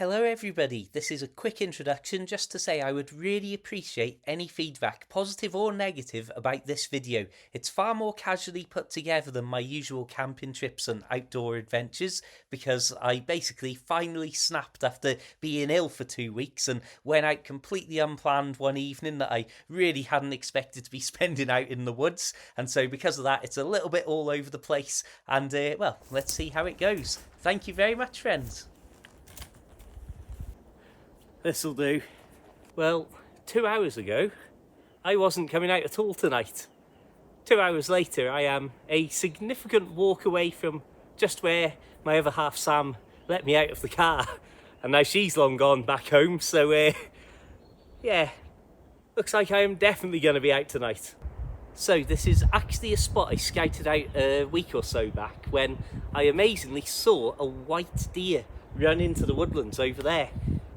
Hello everybody, this is a quick introduction just to say I would really appreciate any feedback, positive or negative, about this video. It's far more casually put together than my usual camping trips and outdoor adventures because I basically finally snapped after being ill for 2 weeks and went out completely unplanned one evening that I really hadn't expected to be spending out in the woods, and so because of that it's a little bit all over the place and well, let's see how it goes. Thank you very much, friends. This'll do. Well, 2 hours ago, I wasn't coming out at all tonight. 2 hours later, I am a significant walk away from just where my other half Sam let me out of the car. And now she's long gone back home, so yeah, looks like I am definitely going to be out tonight. So this is actually a spot I scouted out a week or so back when I amazingly saw a white deer run into the woodlands over there.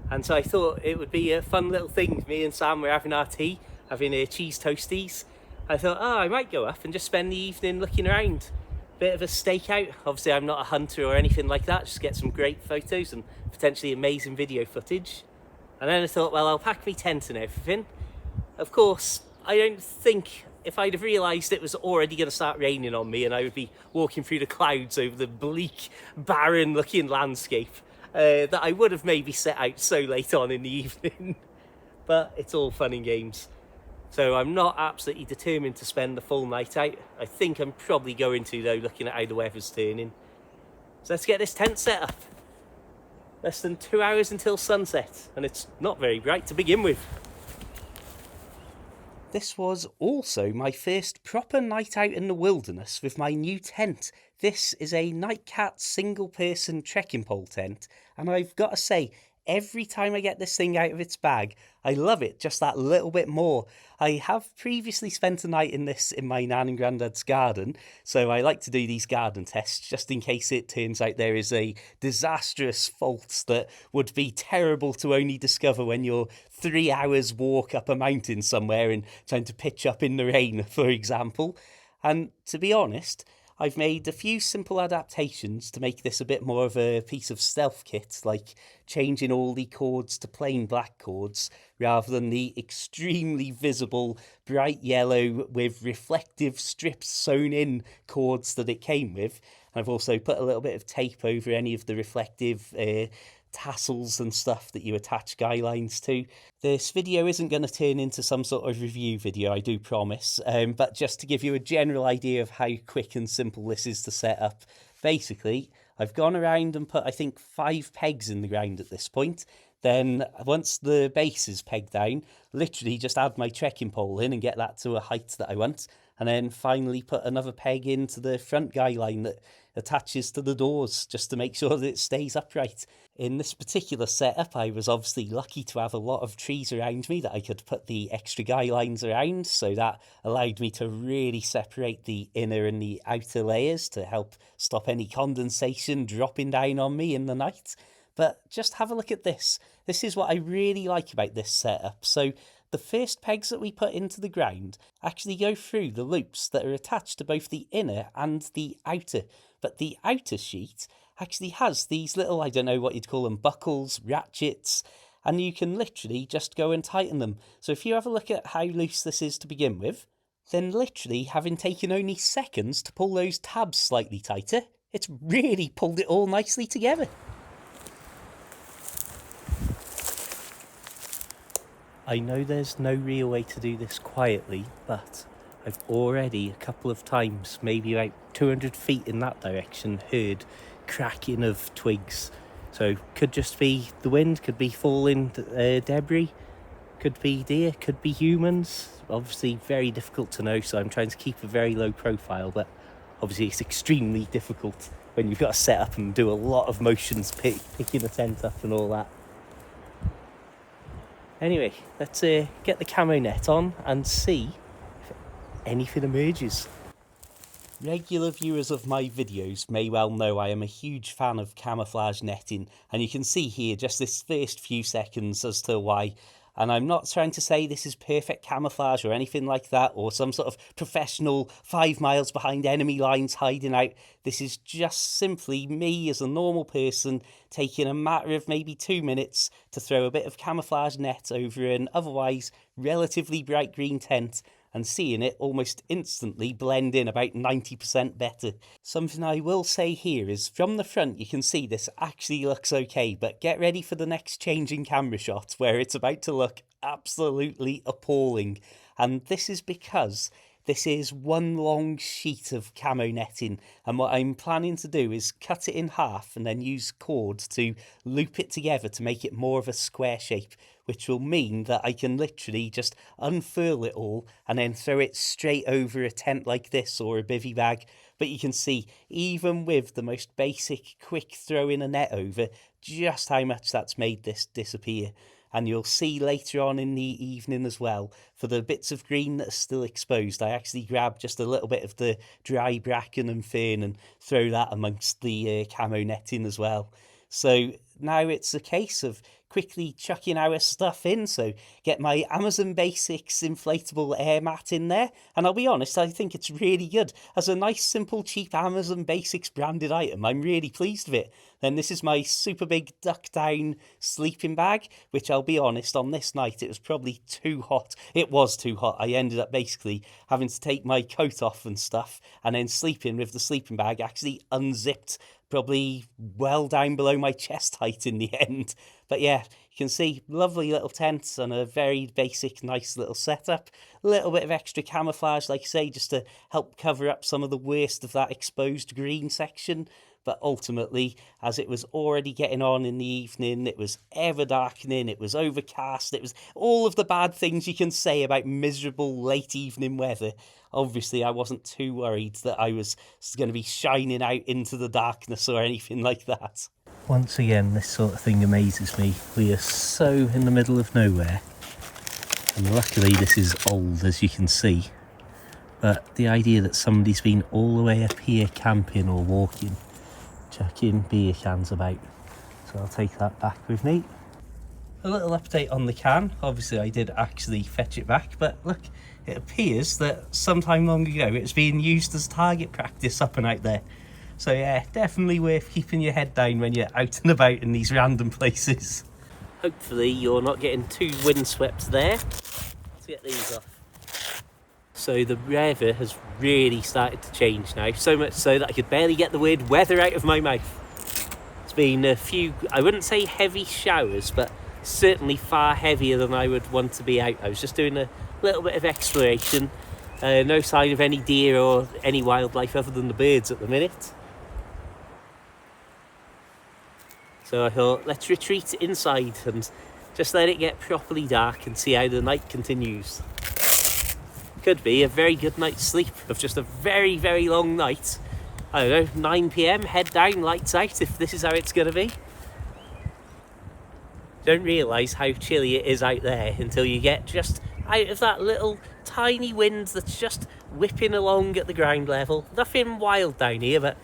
And so I thought it would be a fun little thing. Me and Sam were having our tea, having cheese toasties. I thought, I might go up and just spend the evening looking around. Bit of a stakeout. Obviously I'm not a hunter or anything like that, just get some great photos and potentially amazing video footage. And then I thought, well, I'll pack my tent and everything. Of course, I don't think if I'd have realised it was already going to start raining on me and I would be walking through the clouds over the bleak, barren looking landscape, that I would have maybe set out so late on in the evening. But it's all fun and games. So I'm not absolutely determined to spend the full night out. I think I'm probably going to, though, looking at how the weather's turning. So let's get this tent set up. Less than 2 hours until sunset, and it's not very bright to begin with. This was also my first proper night out in the wilderness with my new tent. This is a Nightcat single-person trekking pole tent, and I've got to say, every time I get this thing out of its bag, I love it just that little bit more. I have previously spent a night in this in my nan and granddad's garden, so I like to do these garden tests just in case it turns out there is a disastrous fault that would be terrible to only discover when you're 3 hours walk up a mountain somewhere and trying to pitch up in the rain, for example. And to be honest, I've made a few simple adaptations to make this a bit more of a piece of stealth kit, like changing all the cords to plain black cords rather than the extremely visible bright yellow with reflective strips sewn in cords that it came with. I've also put a little bit of tape over any of the reflective tassels and stuff that you attach guy lines to. This video isn't going to turn into some sort of review video, I do promise, but just to give you a general idea of how quick and simple this is to set up. Basically, I've gone around and put, I think, 5 pegs in the ground at this point. Then once the base is pegged down, literally just add my trekking pole in and get that to a height that I want. And then finally put another peg into the front guy line that attaches to the doors just to make sure that it stays upright. In this particular setup, I was obviously lucky to have a lot of trees around me that I could put the extra guy lines around, so that allowed me to really separate the inner and the outer layers to help stop any condensation dropping down on me in the night. But just have a look at this. This is what I really like about this setup. So the first pegs that we put into the ground actually go through the loops that are attached to both the inner and the outer. But the outer sheet actually has these little, I don't know what you'd call them, buckles, ratchets, and you can literally just go and tighten them. So if you have a look at how loose this is to begin with, then literally having taken only seconds to pull those tabs slightly tighter, it's really pulled it all nicely together. I know there's no real way to do this quietly, but I've already a couple of times, maybe about 200 feet in that direction, heard cracking of twigs. So could just be the wind, could be falling debris, could be deer, could be humans. Obviously very difficult to know, so I'm trying to keep a very low profile, but obviously it's extremely difficult when you've got to set up and do a lot of motions, picking the tent up and all that. Anyway, let's get the camo net on and see if anything emerges. Regular viewers of my videos may well know I am a huge fan of camouflage netting, and you can see here just this first few seconds as to why And I'm not trying to say this is perfect camouflage or anything like that, or some sort of professional 5 miles behind enemy lines hiding out. This is just simply me as a normal person taking a matter of maybe 2 minutes to throw a bit of camouflage net over an otherwise relatively bright green tent and seeing it almost instantly blend in about 90% better. Something I will say here is from the front you can see this actually looks okay, but get ready for the next changing camera shot where it's about to look absolutely appalling. And this is because this is one long sheet of camo netting, and what I'm planning to do is cut it in half and then use cord to loop it together to make it more of a square shape, which will mean that I can literally just unfurl it all and then throw it straight over a tent like this or a bivvy bag. But you can see, even with the most basic quick throwing a net over, just how much that's made this disappear. And you'll see later on in the evening as well, for the bits of green that are still exposed, I actually grab just a little bit of the dry bracken and fern and throw that amongst the camo netting as well. So now it's a case of quickly chucking our stuff in, so get my Amazon Basics inflatable air mat in there, and I'll be honest, I think it's really good. As a nice, simple, cheap Amazon Basics branded item, I'm really pleased with it. Then this is my super big duck down sleeping bag, which I'll be honest, on this night it was probably too hot. It was too hot. I ended up basically having to take my coat off and stuff, and then sleeping with the sleeping bag actually unzipped probably well down below my chest height in the end. But yeah, you can see lovely little tents and a very basic nice little setup. A little bit of extra camouflage, like I say, just to help cover up some of the worst of that exposed green section. But ultimately, as it was already getting on in the evening, it was ever darkening, it was overcast, it was all of the bad things you can say about miserable late evening weather. Obviously, I wasn't too worried that I was going to be shining out into the darkness or anything like that. Once again, this sort of thing amazes me. We are so in the middle of nowhere. And luckily this is old, as you can see. But the idea that somebody's been all the way up here camping or walking, chucking beer cans about. So I'll take that back with me. A little update on the can. Obviously I did actually fetch it back, but look, it appears that sometime long ago it's being used as target practice up and out there. So yeah, definitely worth keeping your head down when you're out and about in these random places. Hopefully you're not getting too windswept there. Let's get these off. So the weather has really started to change now, so much so that I could barely get the word weather out of my mouth. It's been a few, I wouldn't say heavy showers, but certainly far heavier than I would want to be out. I was just doing a little bit of exploration. No sign of any deer or any wildlife other than the birds at the minute. So I thought, let's retreat inside and just let it get properly dark and see how the night continues. Could be a very good night's sleep of just a very, very long night. I don't know, 9 PM, head down, lights out, if this is how it's going to be. Don't realise how chilly it is out there until you get just out of that little tiny wind that's just whipping along at the ground level. Nothing wild down here, but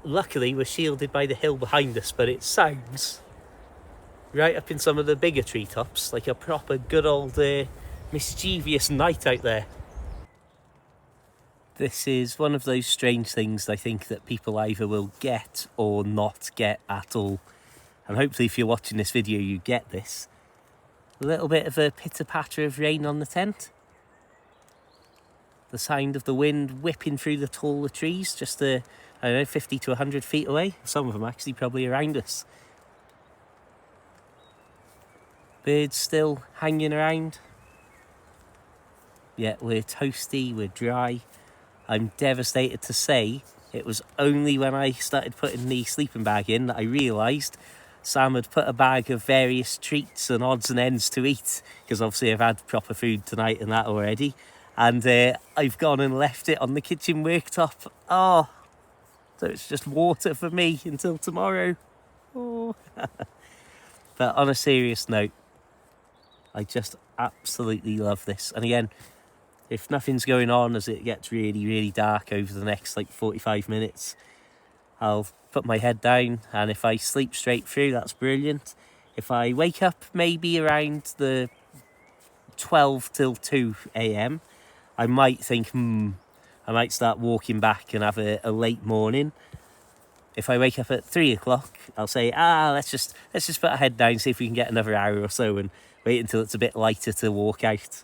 luckily we're shielded by the hill behind us, but it sounds right up in some of the bigger treetops like a proper good old mischievous night out there. This is one of those strange things I think that people either will get or not get at all. And hopefully if you're watching this video you get this. A little bit of a pitter-patter of rain on the tent. The sound of the wind whipping through the taller trees, just I don't know, 50 to 100 feet away. Some of them actually probably around us. Birds still hanging around. Yeah, we're toasty, we're dry. I'm devastated to say it was only when I started putting the sleeping bag in that I realised Sam had put a bag of various treats and odds and ends to eat, because obviously I've had proper food tonight and that already. And I've gone and left it on the kitchen worktop. Oh, so it's just water for me until tomorrow. Oh. But on a serious note, I just absolutely love this. And again, if nothing's going on as it gets really, really dark over the next 45 minutes, I'll put my head down, and if I sleep straight through, that's brilliant. If I wake up maybe around the 12 till 2 a.m, I might think, I might start walking back and have a late morning. If I wake up at 3 o'clock, I'll say, let's just put our head down, see if we can get another hour or so, and wait until it's a bit lighter to walk out.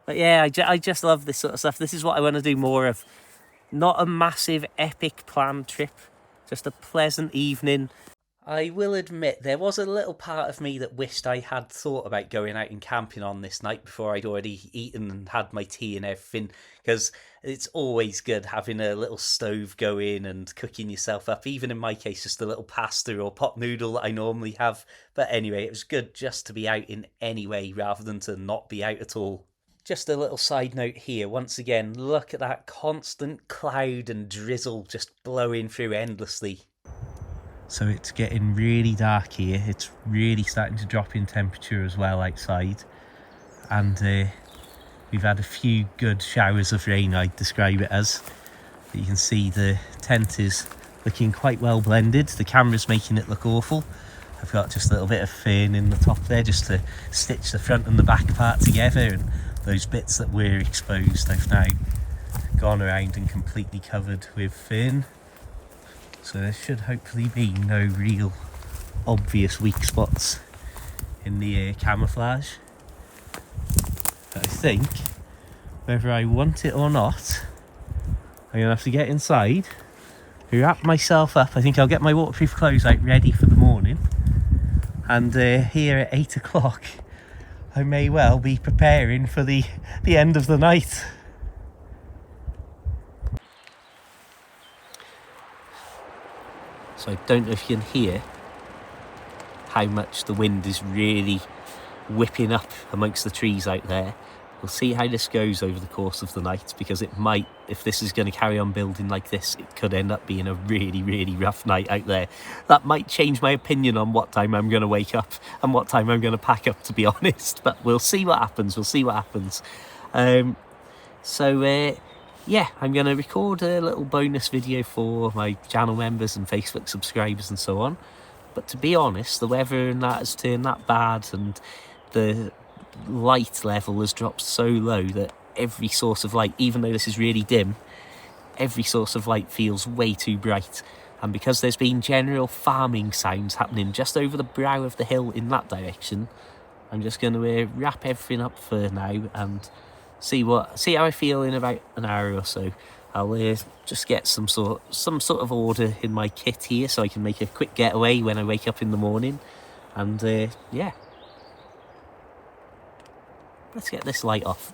But yeah, I just love this sort of stuff. This is what I want to do more of. Not a massive epic planned trip, just a pleasant evening. I will admit there was a little part of me that wished I had thought about going out and camping on this night before I'd already eaten and had my tea and everything, because it's always good having a little stove going and cooking yourself up, even in my case just a little pasta or pot noodle that I normally have. But anyway, it was good just to be out in any way rather than to not be out at all. Just a little side note here, once again, look at that constant cloud and drizzle just blowing through endlessly. So it's getting really dark here. It's really starting to drop in temperature as well outside. And we've had a few good showers of rain, I'd describe it as. But you can see the tent is looking quite well blended. The camera's making it look awful. I've got just a little bit of fern in the top there just to stitch the front and the back part together, and those bits that were exposed I've now gone around and completely covered with fern. So there should hopefully be no real obvious weak spots in the camouflage. But I think, whether I want it or not, I'm going to have to get inside, wrap myself up. I think I'll get my waterproof clothes out ready for the morning. And here at 8 o'clock, I may well be preparing for the end of the night. So I don't know if you can hear how much the wind is really whipping up amongst the trees out there. We'll see how this goes over the course of the night, because it might, if this is going to carry on building like this, it could end up being a really, really rough night out there. That might change my opinion on what time I'm going to wake up and what time I'm going to pack up, to be honest. But we'll see what happens. Yeah, I'm going to record a little bonus video for my channel members and Facebook subscribers and so on. But to be honest, the weather and that has turned that bad, and the light level has dropped so low that every source of light, even though this is really dim, every source of light feels way too bright. And because there's been general farming sounds happening just over the brow of the hill in that direction, I'm just going to wrap everything up for now and see how I feel in about an hour or so. I'll just get some sort of order in my kit here so I can make a quick getaway when I wake up in the morning. And yeah, let's get this light off.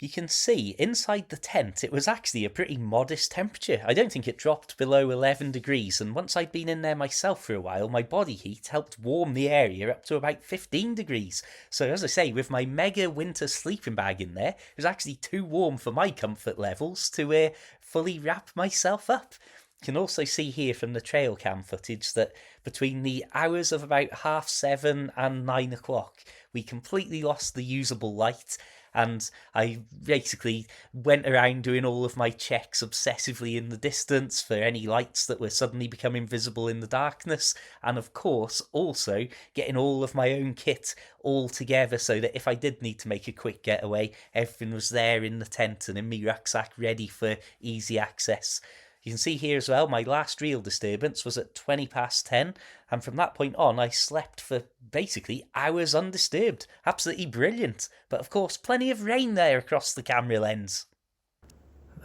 You can see inside the tent it was actually a pretty modest temperature. I don't think it dropped below 11 degrees, and once I'd been in there myself for a while, my body heat helped warm the area up to about 15 degrees. So as I say, with my mega winter sleeping bag in there, it was actually too warm for my comfort levels to fully wrap myself up. You can also see here from the trail cam footage that between the hours of about 7:30 and 9 o'clock, we completely lost the usable light. And I basically went around doing all of my checks obsessively in the distance for any lights that were suddenly becoming visible in the darkness. And of course, also getting all of my own kit all together so that if I did need to make a quick getaway, everything was there in the tent and in my rucksack ready for easy access. You can see here as well, my last real disturbance was at 10:20, and from that point on, I slept for basically hours undisturbed. Absolutely brilliant. But of course, plenty of rain there across the camera lens.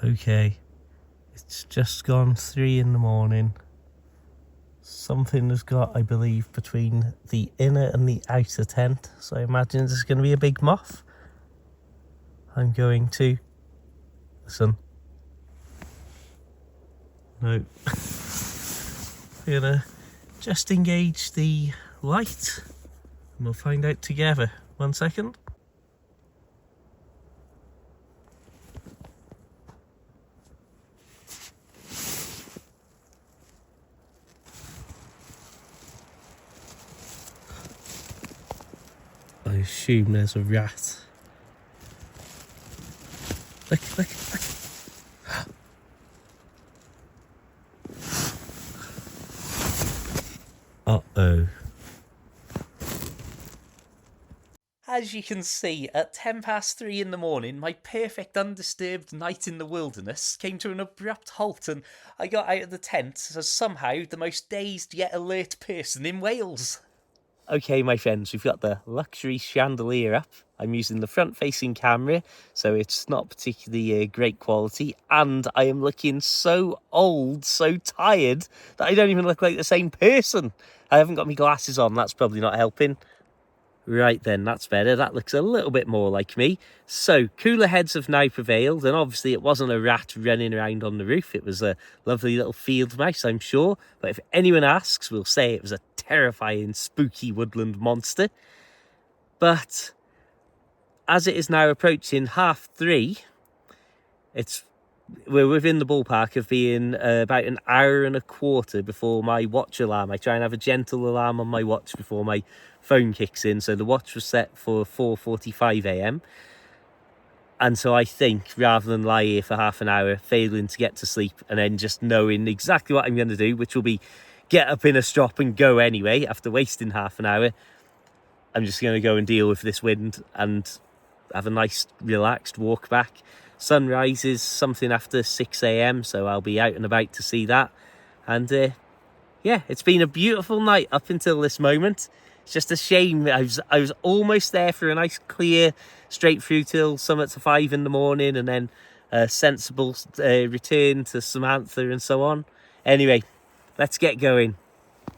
Okay, it's just gone 3 in the morning. Something has got, I believe, between the inner and the outer tent, so I imagine this is going to be a big moth. I'm going to... Listen. No. I'm gonna just engage the light and we'll find out together. 1 second. I assume there's a rat. Look. Uh-oh. as you can see, at 3:10 in the morning, my perfect undisturbed night in the wilderness came to an abrupt halt, and I got out of the tent as somehow the most dazed yet alert person in Wales. Okay, my friends, we've got the luxury chandelier up. I'm using the front-facing camera, so it's not particularly great quality, and I am looking so old, so tired, that I don't even look like the same person. I haven't got my glasses on, that's probably not helping. Right then, that's better. That looks a little bit more like me. So, cooler heads have now prevailed, and obviously it wasn't a rat running around on the roof. It was a lovely little field mouse, I'm sure. But if anyone asks, we'll say it was a terrifying, spooky woodland monster. But as it is now approaching 3:30, we're within the ballpark of being about an hour and a quarter before my watch alarm. I try and have a gentle alarm on my watch before my phone kicks in, so the watch was set for 4:45 a.m. and so I think, rather than lie here for half an hour failing to get to sleep and then just knowing exactly what I'm going to do, which will be get up in a strop and go anyway after wasting half an hour, I'm just going to go and deal with this wind and have a nice relaxed walk back. Sunrise is something after 6 a.m, so I'll be out and about to see that. And yeah, it's been a beautiful night up until this moment. It's just a shame I was almost there for a nice clear straight through till somewhat to 5 in the morning, and then a sensible return to Samantha and so on. Anyway, let's get going.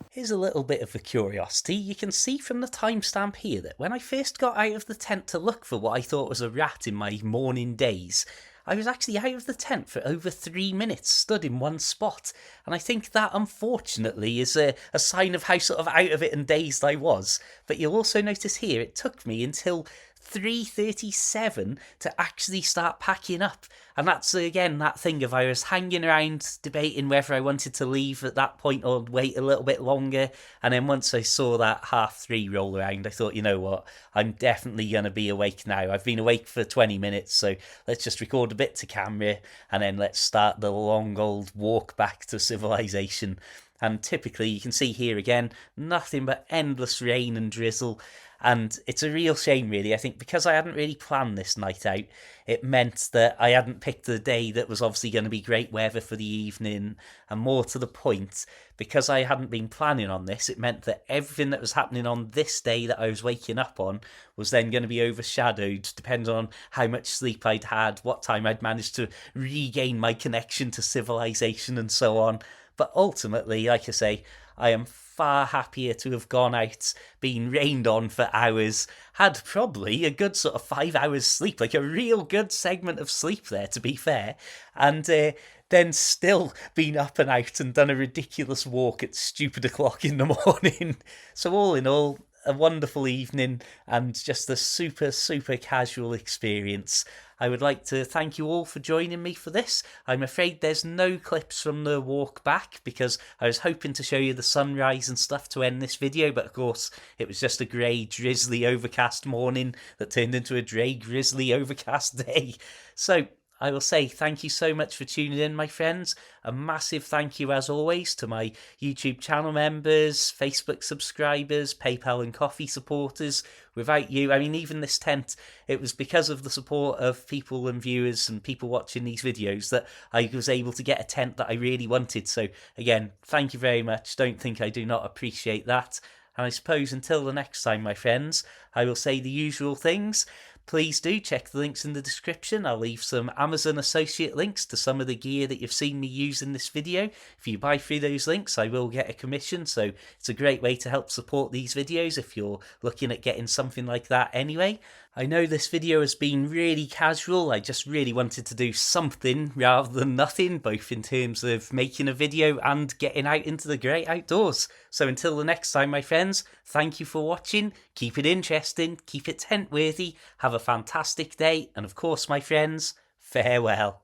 Here's a little bit of a curiosity. You can see from the timestamp here that when I first got out of the tent to look for what I thought was a rat in my morning daze, I was actually out of the tent for over 3 minutes, stood in one spot. And I think that, unfortunately, is a sign of how sort of out of it and dazed I was. But you'll also notice here, it took me until 3:37 to actually start packing up. And that's again that thing of I was hanging around debating whether I wanted to leave at that point or wait a little bit longer, and then once I saw that 3:30 roll around, I thought, you know what, I'm definitely going to be awake now. I've been awake for 20 minutes, so let's just record a bit to camera and then let's start the long old walk back to civilization. And typically you can see here again, nothing but endless rain and drizzle. And it's a real shame, really. I think because I hadn't really planned this night out, it meant that I hadn't picked a day that was obviously going to be great weather for the evening. And more to the point, because I hadn't been planning on this, it meant that everything that was happening on this day that I was waking up on was then going to be overshadowed, depending on how much sleep I'd had, what time I'd managed to regain my connection to civilization and so on. But ultimately, like I say, I am far happier to have gone out, been rained on for hours, had probably a good sort of 5 hours sleep, like a real good segment of sleep there, to be fair, and then still been up and out and done a ridiculous walk at stupid o'clock in the morning. So all in all, a wonderful evening and just a super, super casual experience. I would like to thank you all for joining me for this. I'm afraid there's no clips from the walk back because I was hoping to show you the sunrise and stuff to end this video, but of course it was just a grey, drizzly, overcast morning that turned into a grey, grizzly, overcast day. So I will say thank you so much for tuning in, my friends. A massive thank you, as always, to my YouTube channel members, Facebook subscribers, PayPal and Coffee supporters. Without you, I mean, even this tent, it was because of the support of people and viewers and people watching these videos that I was able to get a tent that I really wanted. So again, thank you very much. Don't think I do not appreciate that. And I suppose until the next time, my friends, I will say the usual things. Please do check the links in the description. I'll leave some Amazon associate links to some of the gear that you've seen me use in this video. If you buy through those links, I will get a commission, so it's a great way to help support these videos if you're looking at getting something like that anyway. I know this video has been really casual. I just really wanted to do something rather than nothing, both in terms of making a video and getting out into the great outdoors. So until the next time, my friends, thank you for watching. Keep it interesting, keep it tent worthy, have a fantastic day, and of course, my friends, farewell.